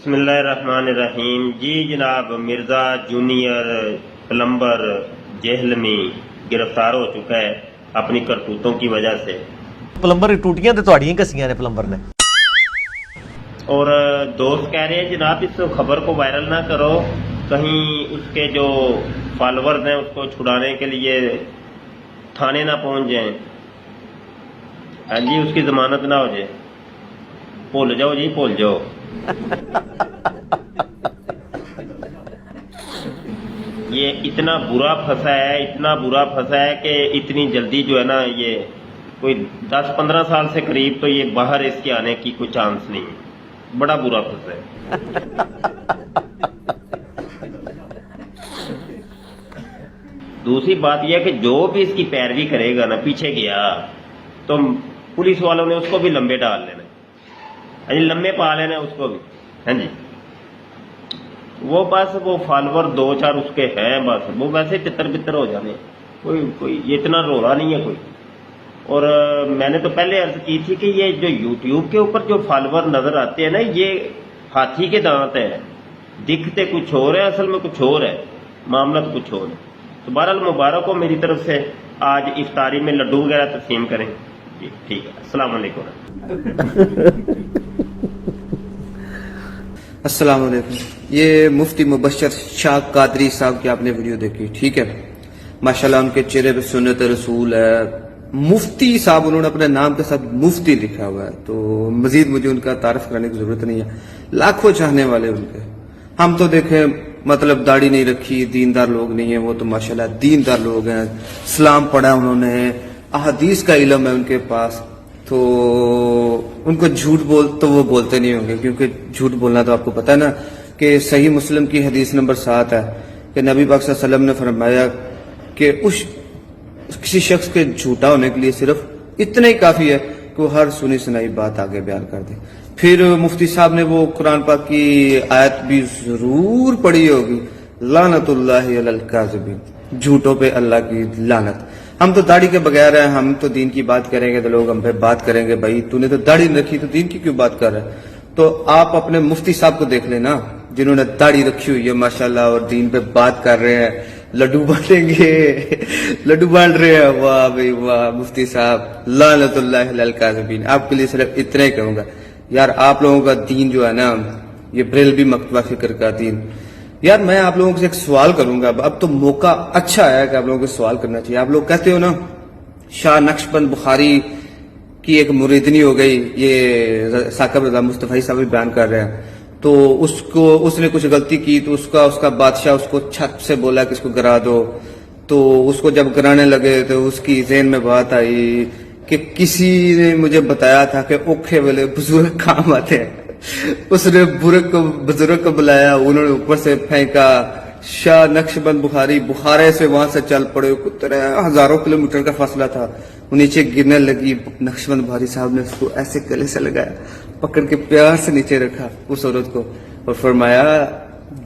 بسم اللہ الرحمن الرحیم. جی جناب, مرزا جونیئر پلمبر جہل میں گرفتار ہو چکا ہے اپنی کرتوتوں کی وجہ سے. پلمبر ٹوٹیاں تے تہاڈیاں کسیاں نے پلمبر نے. اور دوست کہہ رہے ہیں جناب اس خبر کو وائرل نہ کرو, کہیں اس کے جو فالورز ہیں اس کو چھڑانے کے لیے تھانے نہ پہنچ جائیں. ہاں جی, اس کی ضمانت نہ ہو جائے. بھول جاؤ جی, بھول جاؤ. یہ اتنا برا پھنسا ہے, اتنا برا پھنسا ہے کہ اتنی جلدی جو ہے نا, یہ کوئی 10-15 سال سے قریب تو یہ باہر اس کے آنے کی کوئی چانس نہیں ہے. بڑا برا پھنسا ہے. دوسری بات یہ ہے کہ جو بھی اس کی پیروی کرے گا نا, پیچھے گیا تو پولیس والوں نے اس کو بھی لمبے ڈال لینا, لمبے پا لینا اس کو بھی. ہاں جی, وہ بس وہ فالوور 2-4 اس کے ہیں, بس وہ ویسے تتر بتر ہو جانے. کوئی یہ اتنا رولا نہیں ہے کوئی. اور میں نے تو پہلے عرض کی تھی کہ یہ جو یوٹیوب کے اوپر جو فالوور نظر آتے ہیں نا, یہ ہاتھی کے دانت ہیں. دکھتے کچھ اور ہے, اصل میں کچھ اور ہے, معاملہ تو کچھ اور ہے. تو بہرحال مبارک ہو میری طرف سے, آج افطاری میں لڈو وغیرہ تقسیم کریں. جی ٹھیک ہے, السلام علیکم. السلام علیکم. یہ مفتی مبشر شاہ قادری صاحب کی آپ نے ویڈیو دیکھی, ٹھیک ہے. ماشاءاللہ ان کے چہرے پہ سنت رسول ہے. مفتی صاحب, انہوں نے اپنے نام کے ساتھ مفتی لکھا ہوا ہے, تو مزید مجھے ان کا تعارف کرانے کی ضرورت نہیں ہے. لاکھوں چاہنے والے ان کے. ہم تو دیکھیں مطلب داڑھی نہیں رکھی, دیندار لوگ نہیں ہیں. وہ تو ماشاءاللہ دیندار لوگ ہیں, اسلام پڑھا انہوں نے, احادیث کا علم ہے ان کے پاس. تو ان کو جھوٹ تو وہ بولتے نہیں ہوں گے, کیونکہ جھوٹ بولنا تو آپ کو پتا ہے نا کہ صحیح مسلم کی حدیث نمبر 7 ہے کہ نبی پاک صلی اللہ علیہ وسلم نے فرمایا کہ کسی شخص کے جھوٹا ہونے کے لیے صرف اتنا ہی کافی ہے کہ وہ ہر سنی سنائی بات آگے بیان کر دے. پھر مفتی صاحب نے وہ قرآن پاک کی آیت بھی ضرور پڑھی ہوگی, لعنت اللہ علی الکاذبین, جھوٹوں پہ اللہ کی لعنت. ہم تو داڑھی کے بغیر ہیں, ہم تو دین کی بات کریں گے تو لوگ ہم پہ بات کریں گے, بھائی تو نے تو داڑھی نہیں رکھی تو دین کی کیوں بات کر رہا ہے. تو آپ اپنے مفتی صاحب کو دیکھ لینا جنہوں نے داڑھی رکھی ہوئی ہے ماشاءاللہ, اور دین پہ بات کر رہے ہیں. لڈو بانٹیں گے, لڈو بانٹ رہے ہیں. واہ بھائی واہ مفتی صاحب, لعنت اللہ علی الکاذبین. آپ کے لیے صرف اتنا ہی کہوں گا, یار آپ لوگوں کا دین جو ہے نا, یہ بریلوی مکتبہ فکر کا دین. یار میں آپ لوگوں سے ایک سوال کروں گا, اب تو موقع اچھا ہے کہ آپ لوگوں کو سوال کرنا چاہیے. آپ لوگ کہتے ہو نا شاہ نقشبند بخاری کی ایک مریدنی ہو گئی, یہ ثاقب رضا مصطفی صاحب بھی بیان کر رہے ہیں. تو اس نے کچھ غلطی کی تو اس کا بادشاہ اس کو چھت سے بولا کہ اس کو گرا دو. تو اس کو جب گرانے لگے تو اس کی ذہن میں بات آئی کہ کسی نے مجھے بتایا تھا کہ اوکھے والے بزرگ کام آتے ہیں. اس نے بزرگ کو بلایا, انہوں نے اوپر سے پھینکا. شاہ نقشبند بخاری بخارے سے وہاں سے چل پڑے, ہزاروں کلومیٹر کا فاصلہ تھا. وہ نیچے گرنے لگی, نقشبند بخاری صاحب نے اس کو ایسے گلے سے لگایا, پکڑ کے پیار سے نیچے رکھا اس عورت کو, اور فرمایا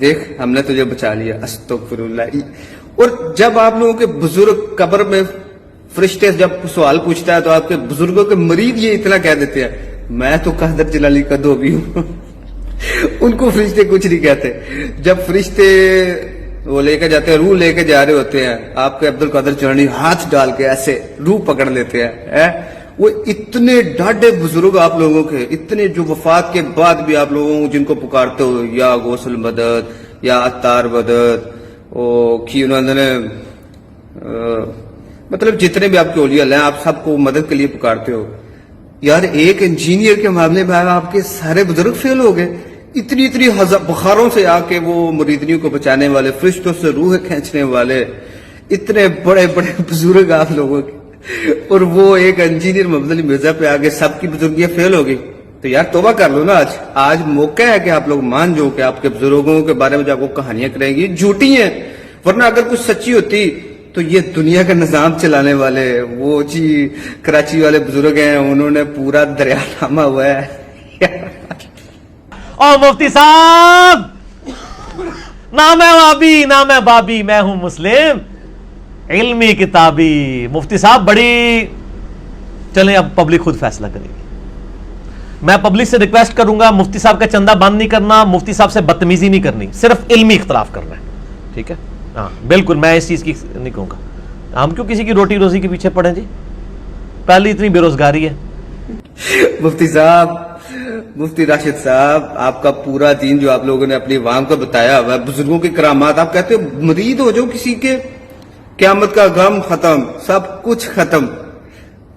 دیکھ ہم نے تجھے بچا لیا, استغفر اللہ. اور جب آپ لوگوں کے بزرگ قبر میں فرشتے جب سوال پوچھتا ہے تو آپ کے بزرگوں کے مرید یہ اتنا کہہ دیتے ہیں, میں تو قادر جلالی کا دھوبی ہوں. ان کو فرشتے کچھ نہیں کہتے. جب فرشتے وہ لے کے جاتے ہیں, روح لے کے جا رہے ہوتے ہیں, آپ کے عبد القادر جیلانی ہاتھ ڈال کے ایسے روح پکڑ لیتے ہیں. وہ اتنے ڈاڈے بزرگ آپ لوگوں کے, اتنے جو وفات کے بعد بھی آپ لوگوں جن کو پکارتے ہو یا غوث المدد یا عطار مدد, کی انہوں نے مطلب جتنے بھی آپ کے اولیاء ہیں آپ سب کو مدد کے لیے پکارتے ہو. یار ایک انجینئر کے معاملے میں آپ کے سارے بزرگ فیل ہو گئے. اتنی بخاروں سے آ کے وہ مریدنیوں کو بچانے والے, فرشتوں سے روح کھینچنے والے, اتنے بڑے بڑے بزرگ آپ لوگوں کے, اور وہ ایک انجینئر محمد علی مرزا پہ آگے سب کی بزرگیاں فیل ہو گئی. تو یار توبہ کر لو نا, آج موقع ہے کہ آپ لوگ مان جو کہ آپ کے بزرگوں کے بارے میں جو آپ کو کہانیاں کریں گی جھوٹی ہیں, ورنہ اگر کچھ سچی ہوتی تو یہ دنیا کا نظام چلانے والے وہ جی کراچی والے بزرگ ہیں, انہوں نے پورا دریا تھاما ہوا ہے. او مفتی صاحب, نہ میں وابی نہ میں بابی, میں ہوں مسلم علمی کتابی. مفتی صاحب بڑی, چلیں اب پبلک خود فیصلہ کرے گی. میں پبلک سے ریکویسٹ کروں گا مفتی صاحب کا چندہ بند نہیں کرنا, مفتی صاحب سے بدتمیزی نہیں کرنی, صرف علمی اختلاف کرنا ہے, ٹھیک ہے. ہاں بالکل میں اس چیز کی نہیں کہوں گا. ہم کیوں کسی کی روٹی روزی کے پیچھے پڑیں جی, پہلی اتنی بے روزگاری ہے. مفتی صاحب, مفتی راشد صاحب, آپ کا پورا دین جو آپ لوگوں نے اپنی عوام کو بتایا ہوا ہے, بزرگوں کی کرامات, آپ کہتے ہو مرید ہو جو کسی کے, قیامت کا غم ختم, سب کچھ ختم.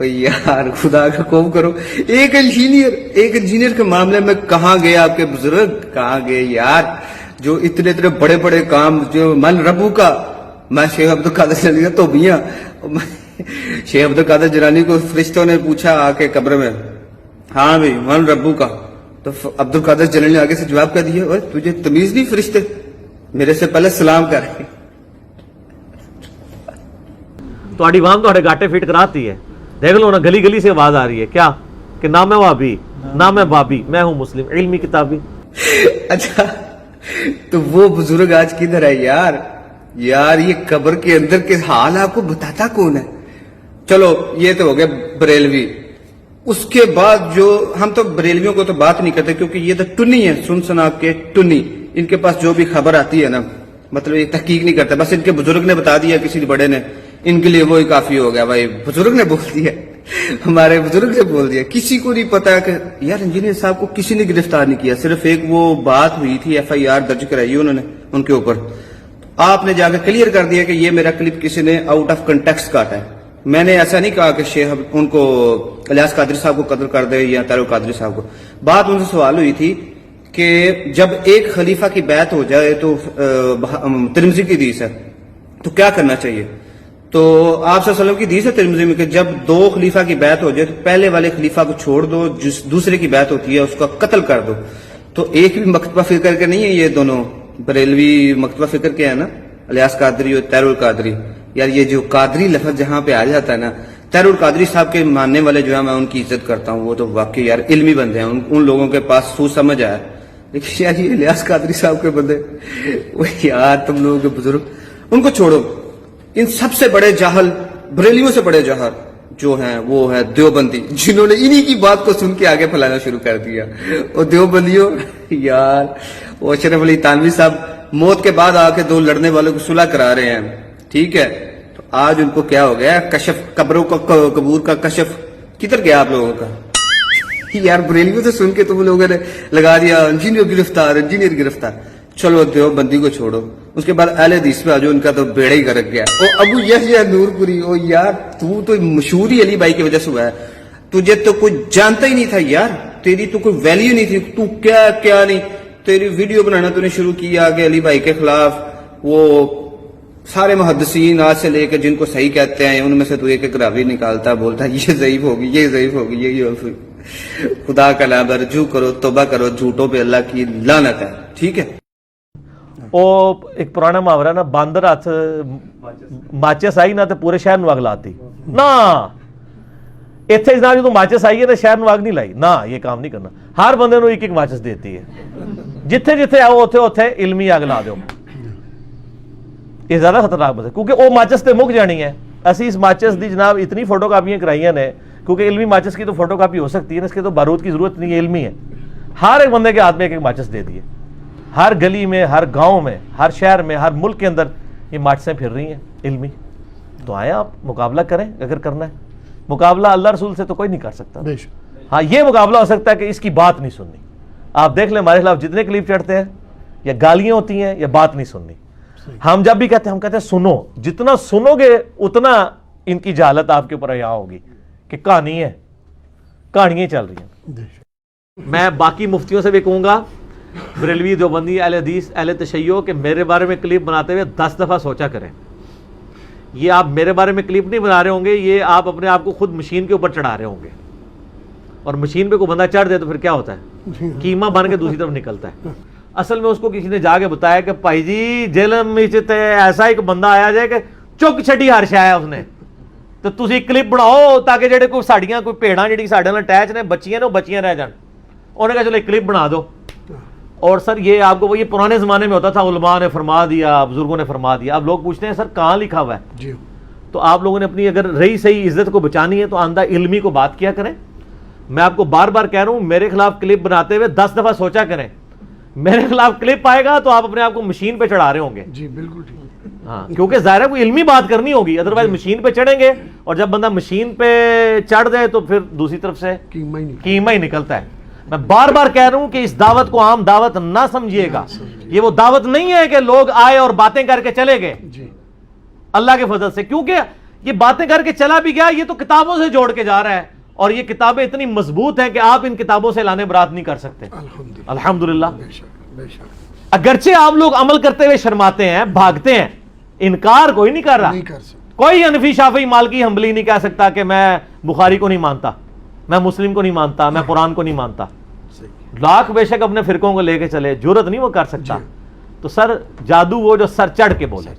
یار خدا کا خوف کرو, ایک انجینئر کے معاملے میں کہاں گئے آپ کے بزرگ, کہاں گئے یار, جو اتنے بڑے بڑے کام, جو من ربو کا, میں شیخ عبد القادر جیلانی کا تو میاں, شیخ عبد القادر جیلانی کو فرشتوں نے پوچھا آ کے قبر میں, ہاں بھائی من ربو کا, تو عبد القادر جیلانی نے آگے سے جواب کر دیا, اوے تجھے تمیز نہیں فرشتے, میرے سے پہلے سلام کر. تہاڈی عوام تہاڈے گاٹے فٹ کراتی ہے, دیکھ لو نا گلی گلی سے آواز آ رہی ہے کیا, کہ نہ میں وہابی نہ میں بابی, میں ہوں مسلم, علمی کتابی. اچھا تو وہ بزرگ آج کدھر ہے یار, یار یہ قبر کے اندر کے حال آپ کو بتاتا کون ہے. چلو یہ تو ہو گیا بریلوی, اس کے بعد جو ہم تو بریلویوں کو تو بات نہیں کرتے کیونکہ یہ تو ٹنی ہے, سن سنا کے ٹنی, ان کے پاس جو بھی خبر آتی ہے نا, مطلب یہ تحقیق نہیں کرتے, بس ان کے بزرگ نے بتا دیا, کسی بڑے نے, ان کے لیے وہی کافی ہو گیا. بھائی بزرگ نے بول دیا, ہمارے بزرگ نے بول دیا, کسی کو نہیں پتا کہ یار انجینئر صاحب کو کسی نے گرفتار نہیں کیا, صرف ایک وہ بات ہوئی تھی, FIR درج کرائی انہوں نے ان کے اوپر, آپ نے جا کے کلیئر کر دیا کہ یہ میرا کلپ کسی نے آؤٹ آف کنٹیکسٹ کاٹا ہے. میں نے ایسا نہیں کہا کہ شیخ ان کو الیاس قادری صاحب کو قتل کر دے یا طارق قادری صاحب کو. بات ان سے سوال ہوئی تھی کہ جب ایک خلیفہ کی بیعت ہو جائے تو ترمذی کی حدیث ہے, تو کیا کرنا چاہیے. تو آپ صلی اللہ علیہ وسلم کی حدیث ہے ترمذی میں کہ جب دو خلیفہ کی بیعت ہو جائے تو پہلے والے خلیفہ کو چھوڑ دو, جس دوسرے کی بیعت ہوتی ہے اس کا قتل کر دو. تو ایک بھی مکتبہ فکر کے نہیں ہے یہ دونوں, بریلوی مکتبہ فکر کے ہیں نا, الیاس قادری اور طاہر القادری. یار یہ جو قادری لفظ جہاں پہ آ جاتا ہے نا, طاہر القادری صاحب کے ماننے والے جو ہے میں ان کی عزت کرتا ہوں, وہ تو واقعی یار علمی بندے ہیں, ان لوگوں کے پاس سوچ سمجھ آیا. لیکن یار یہ الیاس قادری صاحب کے بندے, وہ یار تم لوگوں کے بزرگ, ان کو چھوڑو. ان سب سے بڑے جاہل, بریلیوں سے بڑے جاہل جو ہیں وہ ہے دیوبندی, جنہوں نے انہی کی بات کو سن کے آگے پھیلانا شروع کر دیا. اور دیوبندیوں یار, وہ اشرف علی تھانوی صاحب موت کے بعد آ کے دو لڑنے والوں کو صلح کرا رہے ہیں, ٹھیک ہے. تو آج ان کو کیا ہو گیا, کشف, قبروں کا قبور کا کشف کدھر گیا آپ لوگوں کا. یار بریلیوں سے سن کے تم لوگوں نے لگا دیا انجینئر گرفتار, انجینئر گرفتار. چلو دیوبندی کو چھوڑو, اس کے بعد اہل حدیث پہ آجو, ان کا تو بیڑا ہی گرک گیا. اور ابو یحییٰ نور پوری, او یار تو مشہور ہی علی بھائی کی وجہ سے ہوا ہے, تجھے تو کوئی جانتا ہی نہیں تھا یار, تیری تو کوئی ویلیو نہیں تھی, تو کیا نہیں, تیری ویڈیو بنانا تو نے شروع کیا کہ علی بھائی کے خلاف, وہ سارے محدثین آج سے لے کے جن کو صحیح کہتے ہیں ان میں سے تو ایک ایک راوی نکالتا, بولتا یہ ضعیف ہوگی, یہ ضعیف ہوگی, یہ خدا کا نام رجوع کرو, توبہ کرو, جھوٹوں پہ اللہ کی لعنت ہے, ٹھیک ہے. وہ ایک پرانا محاورہ نا, باندر ہاتھ ماچس آئی نہ تو پورے شہر نو اگ لاتی نا. اتنے جناب جو ماچس آئی ہے تو شہر نو اگ نہیں لائی نا, یہ کام نہیں کرنا. ہر بندے نو ایک ایک ماچس دیتی ہے, جتھے جتھے آؤ اوتھے علمی اگ لا دو. یہ زیادہ خطرناک بات ہے کیونکہ وہ ماچس تے مک جانی ہے. اسی اس ماچس دی جناب اتنی فوٹو کاپیاں کرائیاں نے, کیونکہ علمی ماچس کی تو فوٹو کاپی ہو سکتی ہے نا, اس کے تو بارود کی ضرورت نہیں ہے, علمی ہے. ہر ایک بندے کے ہاتھ میں ایک ایک ماچس دے دیے, ہر گلی میں, ہر گاؤں میں, ہر شہر میں, ہر ملک کے اندر یہ ماچسیں پھر رہی ہیں علمی. تو آئیں آپ مقابلہ کریں اگر کرنا ہے. مقابلہ اللہ رسول سے تو کوئی نہیں کر سکتا. ہاں یہ مقابلہ ہو سکتا ہے کہ اس کی بات نہیں سننی. آپ دیکھ لیں ہمارے خلاف جتنے کلپ چڑھتے ہیں یا گالیاں ہوتی ہیں یا بات نہیں سننی. ہم جب بھی کہتے ہیں, ہم کہتے ہیں سنو, جتنا سنو گے اتنا ان کی جہالت آپ کے اوپر عیاں ہوگی کہ کہانی ہے, کہانیاں چل رہی ہیں. میں باقی مفتیوں سے بھی کہوں گا, بریلوی, دیوبندی, اہل حدیث, اہل تشیع, کہ میرے بارے میں کلپ بناتے ہوئے 10 دفعہ سوچا کریں. یہ آپ میرے بارے میں کلپ نہیں بنا رہے ہوں گے, یہ آپ اپنے آپ کو خود مشین کے اوپر چڑھا رہے ہوں گے. اور مشین پہ کوئی بندہ چڑھ دے تو پھر کیا ہوتا ہے, قیمہ بن کے دوسری طرف نکلتا ہے. اصل میں اس کو کسی نے جا کے بتایا کہ بھائی جی جیلم میں ایسا ایک بندہ آیا جائے کہ چک چھٹی ہر شے اس نے, تو تسی کلپ بناؤ تاکہ جڑے کوئی ساڈیاں کوئی بھیڑاں جڑی ساڈے نال اٹیچ نے, بچیاں نے, وہ بچیاں رہ جان. انہوں نے کہا چلو ایک کلپ بنا دو. اور سر یہ آپ کو, یہ پرانے زمانے میں ہوتا تھا, علماء نے فرما دیا, بزرگوں نے فرما دیا. اب لوگ پوچھتے ہیں سر کہاں لکھا ہوا ہے جی. تو آپ لوگوں نے اپنی اگر رہی صحیح عزت کو بچانی ہے تو آندہ علمی کو بات کیا کریں, میں آپ کو بار بار کہہ رہا ہوں میرے خلاف کلپ بناتے ہوئے 10 دفعہ سوچا کریں. میرے خلاف کلپ آئے گا تو آپ اپنے آپ کو مشین پہ چڑھا رہے ہوں گے. جی بالکل ٹھیک. ہاں کیونکہ ظاہر ہے کوئی علمی بات کرنی ہوگی, ادروائز مشین پہ چڑھیں گے اور جب بندہ مشین پہ چڑھ جائے تو پھر دوسری طرف سے کیما ہی نکلتا ہے. میں بار بار کہہ رہا ہوں کہ اس دعوت کو عام دعوت نہ سمجھیے گا. یہ وہ دعوت نہیں ہے کہ لوگ آئے اور باتیں کر کے چلے گئے اللہ کے فضل سے, کیونکہ یہ باتیں کر کے چلا بھی گیا, یہ تو کتابوں سے جوڑ کے جا رہا ہے, اور یہ کتابیں اتنی مضبوط ہیں کہ آپ ان کتابوں سے لانے برات نہیں کر سکتے. الحمدللہ. اگرچہ آپ لوگ عمل کرتے ہوئے شرماتے ہیں, بھاگتے ہیں, انکار کوئی نہیں کر رہا. کوئی حنفی شافعی مالکی حنبلی نہیں کہہ سکتا کہ میں بخاری کو نہیں مانتا, میں مسلم کو نہیں مانتا, میں قرآن کو نہیں مانتا. لاکھ بے شک اپنے فرقوں کو لے کے چلے, جرت نہیں وہ کر سکتا. تو سر جادو وہ جو سر چڑھ کے بولے.